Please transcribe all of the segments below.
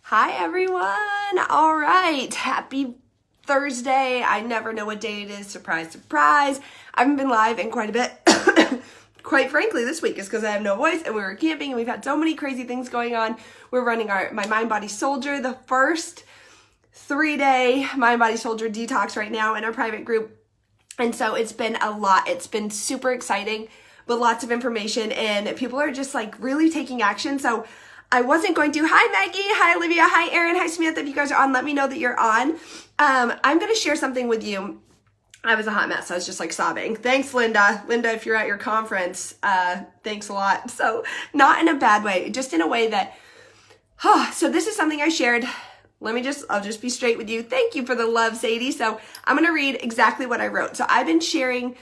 Hi everyone. All right. Happy Thursday. I never know what day it is. Surprise, surprise. I haven't been live in quite a bit. Quite frankly, this week is because I have no voice and we were camping and we've had so many crazy things going on. We're running my Mind Body Soldier, the first 3-day Mind Body Soldier detox right now in our private group. And so it's been a lot. It's been super exciting with lots of information and people are just like really taking action. So I wasn't going to. Hi, Maggie. Hi, Olivia. Hi, Erin. Hi, Samantha. If you guys are on, let me know that you're on. I'm going to share something with you. I was a hot mess. I was just like sobbing. Thanks, Linda. Linda, if you're at your conference, thanks a lot. So not in a bad way, just in a way that, so this is something I shared. I'll just be straight with you. Thank you for the love, Sadie. So I'm going to read exactly what I wrote. So I've been sharing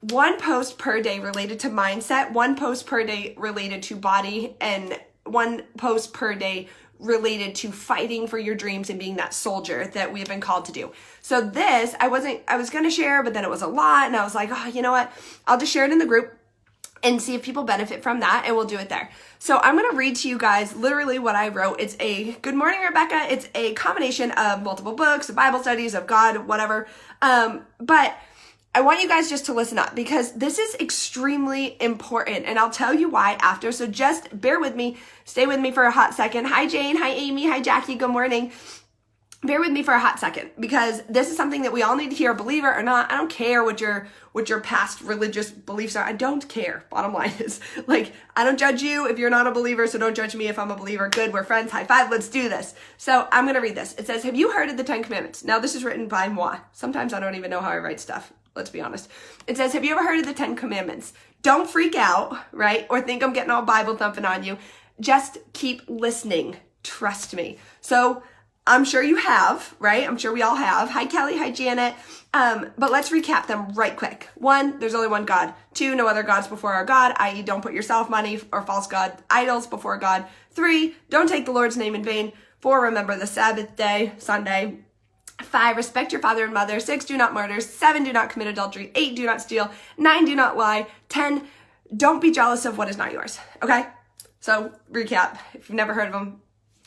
one post per day related to mindset, one post per day related to body, and one post per day related to fighting for your dreams and being that soldier that we have been called to do. So this, I was going to share, but then it was a lot. And I was like, oh, you know what? I'll just share it in the group and see if people benefit from that. And we'll do it there. So I'm going to read to you guys literally what I wrote. It's a good morning, Rebecca. It's a combination of multiple books, of Bible studies, of God, whatever. But I want you guys just to listen up because this is extremely important and I'll tell you why after. So just bear with me. Stay with me for a hot second. Hi, Jane. Hi, Amy. Hi, Jackie. Good morning. Bear with me for a hot second because this is something that we all need to hear, believer or not. I don't care what your past religious beliefs are. I don't care. Bottom line is like, I don't judge you if you're not a believer. So don't judge me if I'm a believer. Good. We're friends. High five. Let's do this. So I'm going to read this. It says, have you heard of the 10 Commandments? Now this is written by moi. Sometimes I don't even know how I write stuff. Let's be honest. It says, have you ever heard of the 10 Commandments? Don't freak out, right? Or think I'm getting all Bible thumping on you. Just keep listening. Trust me. So I'm sure you have, right? I'm sure we all have. Hi, Kelly. Hi, Janet. But let's recap them right quick. 1, there's only one God. 2, no other gods before our God, i.e. don't put yourself, money, or false god idols before God. 3, don't take the Lord's name in vain. 4, remember the Sabbath day, Sunday. 5, respect your father and mother. 6, do not murder. 7, do not commit adultery. 8, do not steal. 9, do not lie. 10, don't be jealous of what is not yours. Okay? So, recap. If you've never heard of them,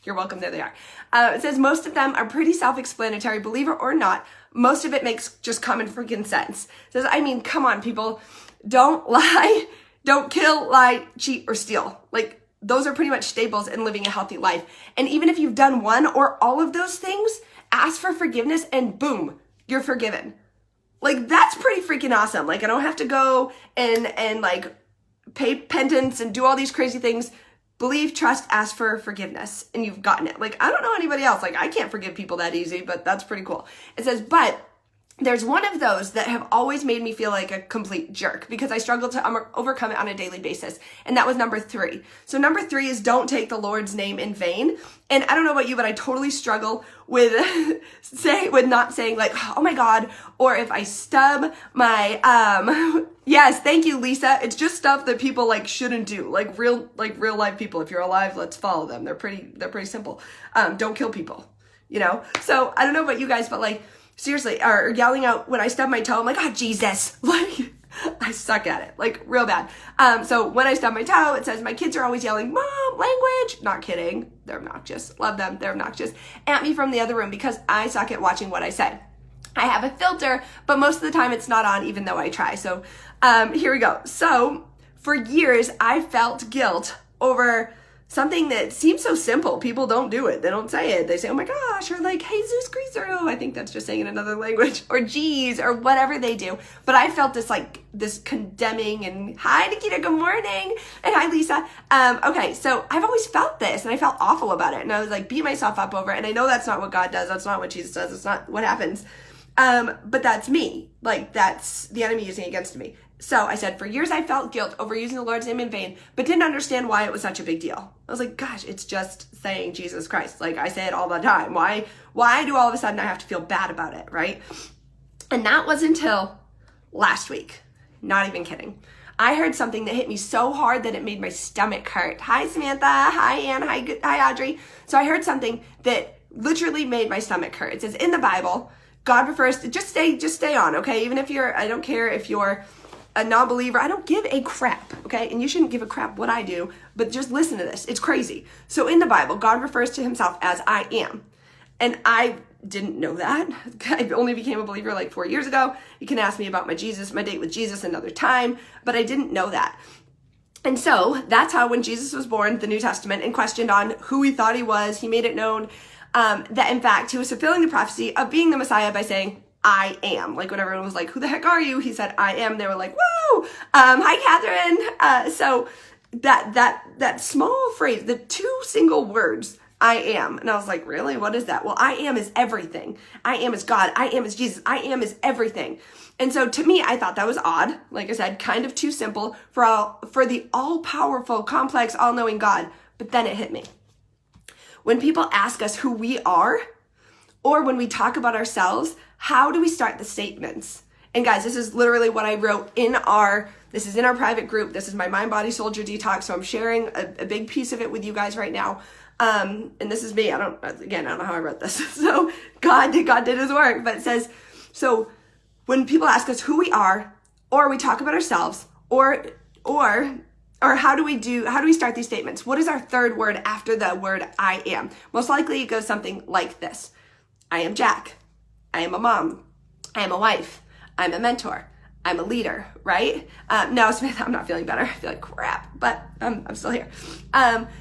you're welcome. There they are. It says most of them are pretty self-explanatory, believer or not. Most of it makes just common freaking sense. It says, I mean, come on, people. Don't lie. Don't kill, lie, cheat, or steal. Like, those are pretty much staples in living a healthy life. And even if you've done one or all of those things, ask for forgiveness and boom, you're forgiven. Like, that's pretty freaking awesome. Like, I don't have to go and like pay penance and do all these crazy things. Believe, trust, ask for forgiveness, and you've gotten it. Like, I don't know anybody else. Like, I can't forgive people that easy, but that's pretty cool. It says, but there's one of those that have always made me feel like a complete jerk because I struggle to overcome it on a daily basis. And that was number 3. So number 3 is don't take the Lord's name in vain. And I don't know about you, but I totally struggle with not saying like, oh my God, or if I stub my, yes, thank you, Lisa. It's just stuff that people like shouldn't do. Like real life people. If you're alive, let's follow them. They're pretty simple. Don't kill people, you know? So I don't know about you guys, but like, seriously, or yelling out when I stub my toe, I'm like, oh, Jesus. Like, I suck at it, like real bad. So when I stub my toe, it says my kids are always yelling, Mom, language. Not kidding. They're obnoxious. Love them. They're obnoxious. At me from the other room because I suck at watching what I said. I have a filter, but most of the time it's not on even though I try. So here we go. So for years, I felt guilt over something that seems so simple. People don't do it. They don't say it. They say, oh my gosh, or like, Jesus Christ, I think that's just saying in another language, or geez, or whatever they do. But I felt this condemning and hi, Nikita, good morning. And hi, Lisa. Okay, so I've always felt this and I felt awful about it. And I was like, beat myself up over it. And I know that's not what God does. That's not what Jesus does. It's not what happens. But that's me. Like that's the enemy using it against me. So I said, for years I felt guilt over using the Lord's name in vain, but didn't understand why it was such a big deal. I was like, gosh, it's just saying Jesus Christ. Like I say it all the time. Why do all of a sudden I have to feel bad about it, right? And that was until last week. Not even kidding. I heard something that hit me so hard that it made my stomach hurt. Hi, Samantha. Hi, Ann. Hi, Audrey. So I heard something that literally made my stomach hurt. It says in the Bible, God refers to just stay on, okay? Even if I don't care if you're a non-believer, I don't give a crap, okay? And you shouldn't give a crap what I do, but just listen to this. It's crazy. So in the Bible, God refers to himself as I am. And I didn't know that. I only became a believer like 4 years ago. You can ask me about my date with Jesus another time, but I didn't know that. And so that's how when Jesus was born, the New Testament, and questioned on who he thought he was, he made it known that in fact he was fulfilling the prophecy of being the Messiah by saying, I am. Like when everyone was like, who the heck are you? He said, I am. They were like, whoa, hi, Catherine. So that small phrase, the 2 single words, I am. And I was like, really? What is that? Well, I am is everything. I am is God. I am is Jesus. I am is everything. And so to me, I thought that was odd. Like I said, kind of too simple for the all-powerful, complex, all-knowing God. But then it hit me. When people ask us who we are, or when we talk about ourselves, how do we start the statements? And guys, this is literally what I wrote this is in our private group. This is my Mind, Body, Soldier Detox. So I'm sharing a big piece of it with you guys right now. And this is me. I don't know how I wrote this. So God did his work, but it says, so when people ask us who we are, or we talk about ourselves, or how do we start these statements? What is our third word after the word I am? Most likely it goes something like this. I am Jack. I am a mom. I am a wife. I'm a mentor. I'm a leader, right? No, Smith, I'm not feeling better. I feel like crap, but I'm still here.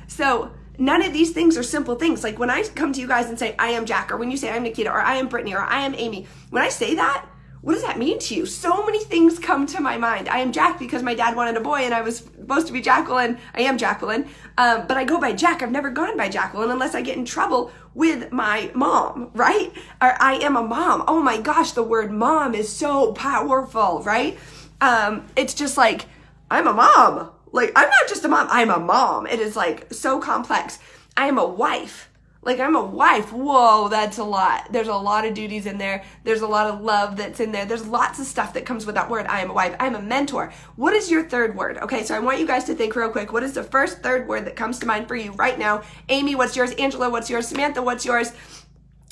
So none of these things are simple things. Like when I come to you guys and say, I am Jack, or when you say I'm Nikita, or I am Brittany, or I am Amy, when I say that, what does that mean to you? So many things come to my mind. I am Jack because my dad wanted a boy and I was supposed to be Jacqueline. I am Jacqueline, but I go by Jack. I've never gone by Jacqueline unless I get in trouble with my mom, right? Or I am a mom. Oh my gosh, the word mom is so powerful, right? It's just like, I'm a mom. Like, I'm not just a mom, I'm a mom. It is like so complex. I am a wife. Like, I'm a wife. Whoa, that's a lot. There's a lot of duties in there. There's a lot of love that's in there. There's lots of stuff that comes with that word. I am a wife. I'm a mentor. What is your third word? Okay, so I want you guys to think real quick. What is the first third word that comes to mind for you right now? Amy, what's yours? Angela, what's yours? Samantha, what's yours?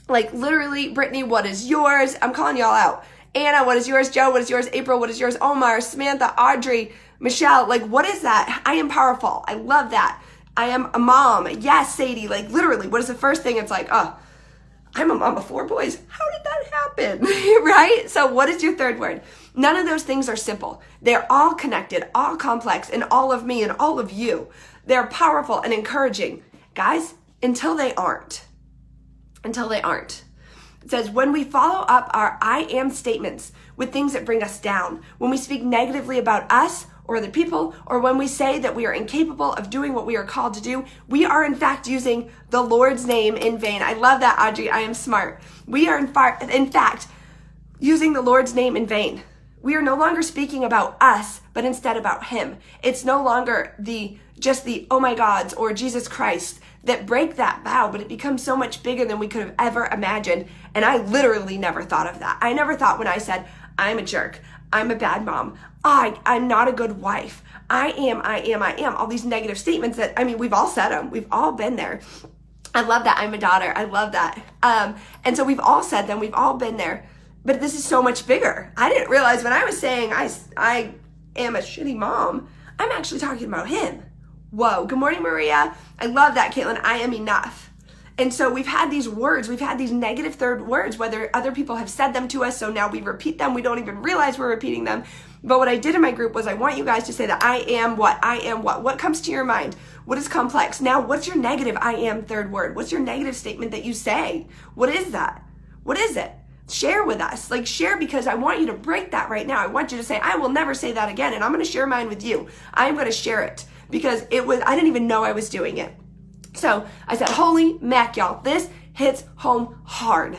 Like, literally, Brittany, what is yours? I'm calling y'all out. Anna, what is yours? Joe, what is yours? April, what is yours? Omar, Samantha, Audrey, Michelle, like, what is that? I am powerful. I love that. I am a mom. Yes, Sadie, like, literally, what is the first thing? It's like, oh, I'm a mom of 4 boys. How did that happen? Right? So what is your third word? None of those things are simple. They're all connected, all complex, and all of me and all of you. They're powerful and encouraging. Guys, until they aren't. Until they aren't. It says, when we follow up our I am statements with things that bring us down, when we speak negatively about us or other people, or when we say that we are incapable of doing what we are called to do, we are in fact using the Lord's name in vain. I love that, Audrey. I am smart. We are in fact using the Lord's name in vain. We are no longer speaking about us, but instead about him. It's no longer just the oh my gods or Jesus Christ that break that vow, but it becomes so much bigger than we could have ever imagined. And I literally never thought of that. I never thought when I said, I'm a jerk, I'm a bad mom, I'm not a good wife, I am, all these negative statements that, I mean, we've all said them. We've all been there. I love that. I'm a daughter. I love that. And so we've all said them. We've all been there. But this is so much bigger. I didn't realize when I was saying I am a shitty mom, I'm actually talking about him. Whoa. Good morning, Maria. I love that, Caitlin. I am enough. And so we've had these words, we've had these negative third words, whether other people have said them to us, so now we repeat them. We don't even realize we're repeating them. But what I did in my group was I want you guys to say that I am what? I am what? What comes to your mind? What is complex? Now, what's your negative I am third word? What's your negative statement that you say? What is that? What is it? Share with us. Like, share, because I want you to break that right now. I want you to say, I will never say that again, and I'm going to share mine with you. I'm going to share it because I didn't even know I was doing it. So I said, holy mac, y'all, this hits home hard.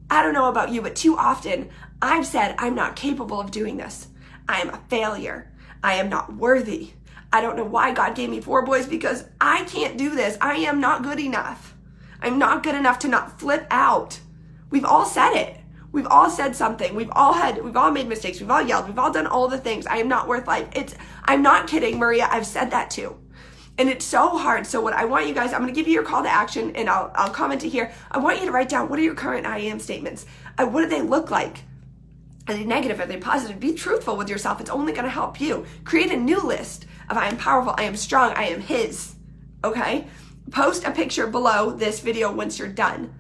I don't know about you, but too often I've said I'm not capable of doing this. I am a failure. I am not worthy. I don't know why God gave me 4 boys because I can't do this. I am not good enough. I'm not good enough to not flip out. We've all said it. We've all said something. We've all made mistakes. We've all yelled. We've all done all the things. I am not worth life. I'm not kidding, Maria. I've said that too. And it's so hard. So what I want you guys, I'm going to give you your call to action and I'll comment it here. I want you to write down, what are your current I am statements? What do they look like? Are they negative? Are they positive? Be truthful with yourself. It's only going to help you. Create a new list of I am powerful, I am strong, I am his. Okay? Post a picture below this video once you're done.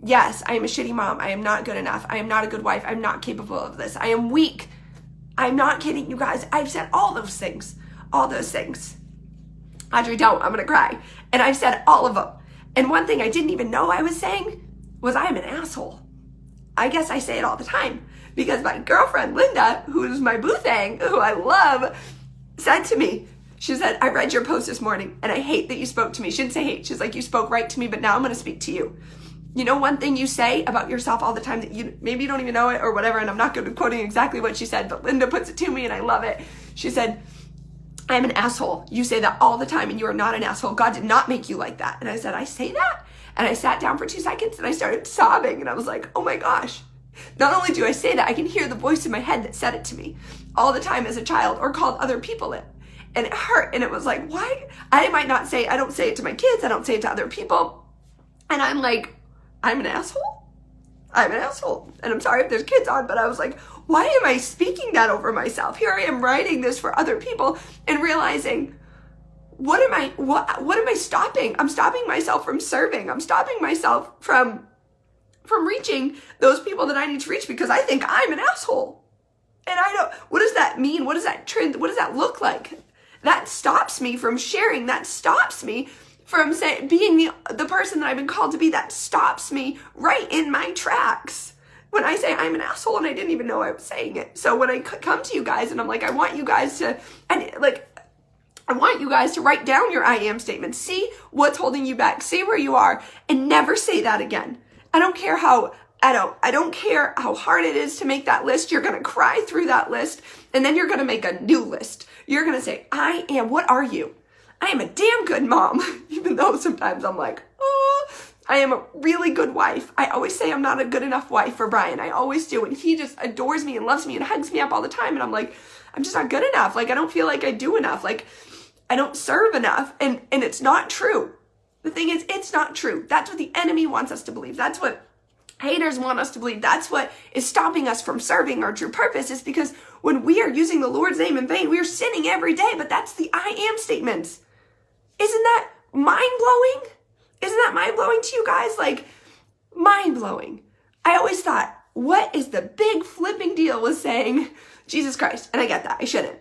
Yes, I am a shitty mom. I am not good enough. I am not a good wife. I'm not capable of this. I am weak. I'm not kidding, you guys. I've said all those things. All those things. Audrey, don't. I'm going to cry. And I've said all of them. And one thing I didn't even know I was saying was I'm an asshole. I guess I say it all the time. Because my girlfriend, Linda, who's my boo thing, who I love, said to me, she said, I read your post this morning and I hate that you spoke to me. She didn't say hate. She's like, you spoke right to me, but now I'm going to speak to you. You know one thing you say about yourself all the time that you maybe you don't even know it or whatever, and I'm not going to quoting exactly what she said, but Linda puts it to me and I love it. She said, I'm an asshole. You say that all the time and you are not an asshole. God did not make you like that. And I said, I say that? And I sat down for 2 seconds and I started sobbing and I was like, oh my gosh. Not only do I say that, I can hear the voice in my head that said it to me all the time as a child or called other people it. And it hurt. And it was like, why? I don't say it to my kids. I don't say it to other people. And I'm like, I'm an asshole? I'm an asshole. And I'm sorry if there's kids on, but I was like, why am I speaking that over myself? Here I am writing this for other people and realizing, what am I stopping? I'm stopping myself from serving. I'm stopping myself from reaching those people that I need to reach because I think I'm an asshole. And I don't, what does that mean? What does that look like? That stops me from sharing. That stops me from being the person that I've been called to be. That stops me right in my tracks when I say I'm an asshole and I didn't even know I was saying it. So when I come to you guys and I'm like, I want you guys to write down your I am statement. See what's holding you back. See where you are and never say that again. I don't care how hard it is to make that list. You're going to cry through that list and then you're going to make a new list. You're going to say, what are you? I am a damn good mom, even though sometimes I'm like, oh, I am a really good wife. I always say I'm not a good enough wife for Brian. I always do. And he just adores me and loves me and hugs me up all the time. And I'm like, I'm just not good enough. Like, I don't feel like I do enough. Like, I don't serve enough. And it's not true. The thing is, it's not true. That's what the enemy wants us to believe. That's what haters want us to believe. That's what is stopping us from serving our true purpose, is because when we are using the Lord's name in vain, we are sinning every day. But that's the I am statements. Isn't that mind-blowing? Isn't that mind-blowing to you guys? Like, mind-blowing. I always thought, what is the big flipping deal with saying Jesus Christ? And I get that. I shouldn't.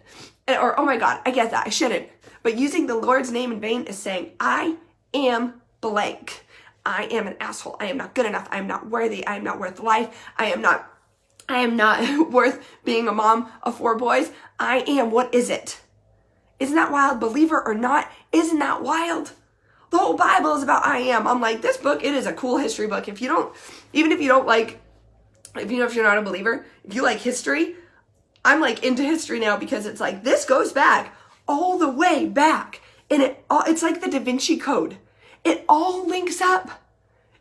Or, oh my God, I get that. I shouldn't. But using the Lord's name in vain is saying, I am blank. I am an asshole. I am not good enough. I am not worthy. I am not worth life. I am not worth being a mom of 4 boys. I am. What is it? Isn't that wild? Believer or not, isn't that wild? The whole Bible is about I am. I'm like, this book, it is a cool history book. If you're not a believer, if you like history, I'm like into history now because it's like, this goes back all the way back. And it's like the Da Vinci Code. It all links up.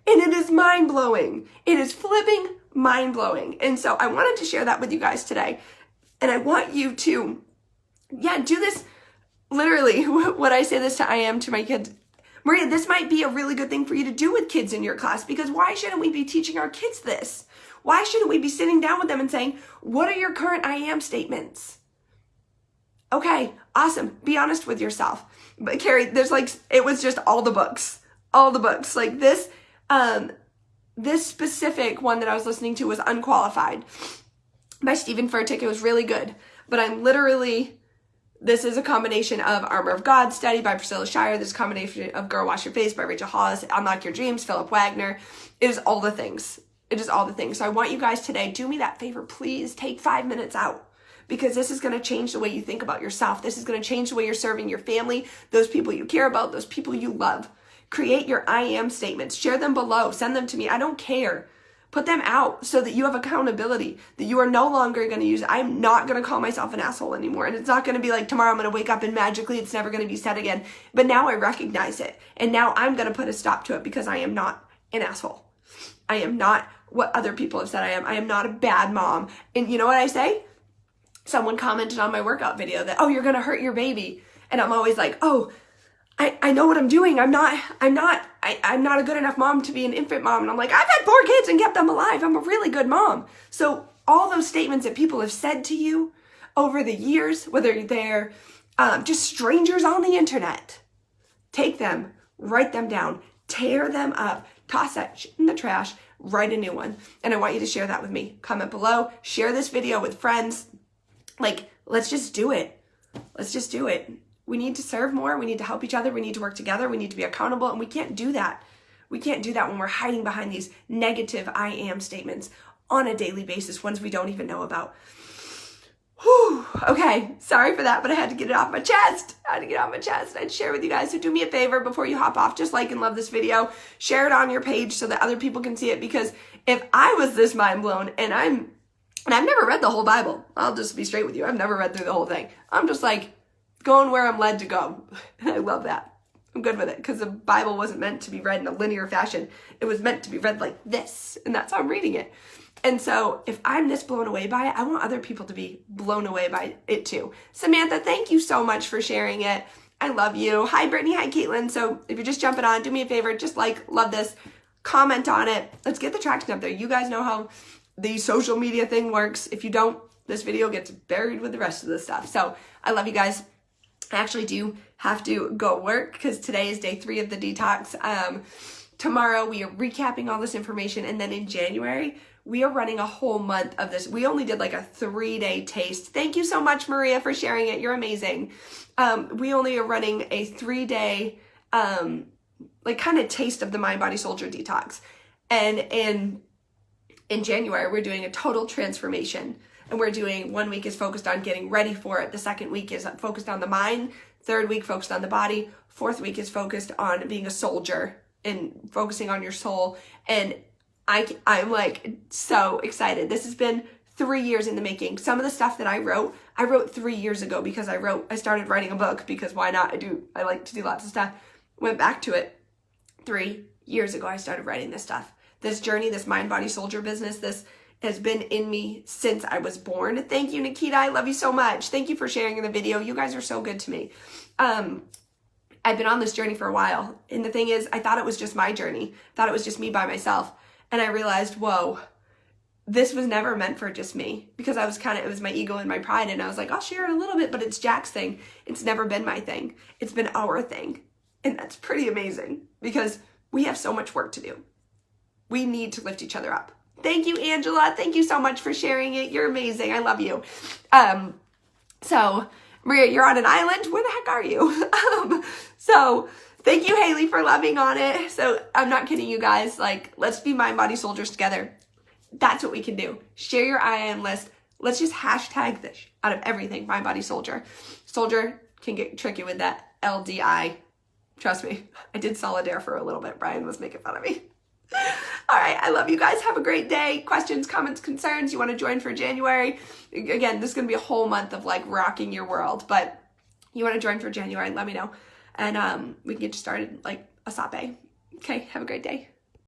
And it is mind-blowing. It is flipping mind-blowing. And so I wanted to share that with you guys today. And I want you to, do this. Literally, what I say this to I am to my kids, Maria, this might be a really good thing for you to do with kids in your class, because why shouldn't we be teaching our kids this? Why shouldn't we be sitting down with them and saying, what are your current I am statements? Okay, awesome. Be honest with yourself. But Carrie, it was just all the books. Like this specific one that I was listening to was Unqualified by Stephen Furtick. It was really good. But this is a combination of Armor of God Study by Priscilla Shirer. This combination of Girl Wash Your Face by Rachel Hollis, Unlock Your Dreams, Philip Wagner. It is all the things. So I want you guys today, do me that favor, please take 5 minutes out, because this is going to change the way you think about yourself. This is going to change the way you're serving your family, those people you care about, those people you love. Create your I am statements. Share them below. Send them to me. I don't care. Put them out so that you have accountability, that you are no longer going to use it. I'm not going to call myself an asshole anymore. And it's not going to be like tomorrow I'm going to wake up and magically it's never going to be said again. But now I recognize it. And now I'm going to put a stop to it, because I am not an asshole. I am not what other people have said I am. I am not a bad mom. And you know what I say? Someone commented on my workout video that, oh, you're going to hurt your baby. And I'm always like, oh, I know what I'm doing. I'm not a good enough mom to be an infant mom. And I'm like, I've had 4 kids and kept them alive. I'm a really good mom. So all those statements that people have said to you over the years, whether they're just strangers on the internet, take them, write them down, tear them up, toss that shit in the trash, write a new one. And I want you to share that with me. Comment below, share this video with friends. Like, let's just do it. Let's just do it. We need to serve more. We need to help each other. We need to work together. We need to be accountable. And we can't do that. We can't do that when we're hiding behind these negative I am statements on a daily basis, ones we don't even know about. Whew. Okay, sorry for that, but I had to get it off my chest. I'd share with you guys. So do me a favor before you hop off, just like and love this video. Share it on your page so that other people can see it, because if I was this mind blown, and I've never read the whole Bible. I'll just be straight with you. I've never read through the whole thing. I'm just like going where I'm led to go. And I love that. I'm good with it, because the Bible wasn't meant to be read in a linear fashion. It was meant to be read like this, and that's how I'm reading it. And so if I'm this blown away by it, I want other people to be blown away by it too. Samantha, thank you so much for sharing it. I love you. Hi, Brittany. Hi, Caitlin. So if you're just jumping on, do me a favor. Just like, love this. Comment on it. Let's get the traction up there. You guys know how the social media thing works. If you don't, this video gets buried with the rest of the stuff. So I love you guys. I actually do have to go work because today is day 3 of the detox. Tomorrow we are recapping all this information, and then in January we are running a whole month of this. We only did like a 3-day taste. Thank you so much, Maria, for sharing it. You're amazing. We only are running a 3-day like kind of taste of the Mind Body Soldier detox, and in January we're doing a total transformation. And we're doing 1 week is focused on getting ready for it. The 2nd week is focused on the mind. 3rd week focused on the body. 4th week is focused on being a soldier and focusing on your soul. And I'm like so excited. This has been 3 years in the making. Some of the stuff that I wrote 3 years ago because I started writing a book, because why not? I like to do lots of stuff. Went back to it 3 years ago. I started writing this stuff. This journey, this Mind Body Soldier business, this has been in me since I was born. Thank you, Nikita. I love you so much. Thank you for sharing in the video. You guys are so good to me. I've been on this journey for a while. And the thing is, I thought it was just my journey. I thought it was just me by myself. And I realized, whoa, this was never meant for just me, because it was my ego and my pride. And I was like, I'll share it a little bit, but it's Jack's thing. It's never been my thing. It's been our thing. And that's pretty amazing, because we have so much work to do. We need to lift each other up. Thank you, Angela. Thank you so much for sharing it. You're amazing. I love you. So Maria, you're on an island. Where the heck are you? So thank you, Haley, for loving on it. So I'm not kidding you guys. Like, let's be Mind Body Soldiers together. That's what we can do. Share your I am list. Let's just hashtag this out of everything. Mind Body Soldier. Soldier can get tricky with that LDI. Trust me. I did Solidaire for a little bit. Brian was making fun of me. All right, I love you guys. Have a great day. Questions, comments, concerns, you want to join for January? Again, this is going to be a whole month of like rocking your world, but you want to join for January, let me know. And we can get you started like ASAP. Okay, have a great day.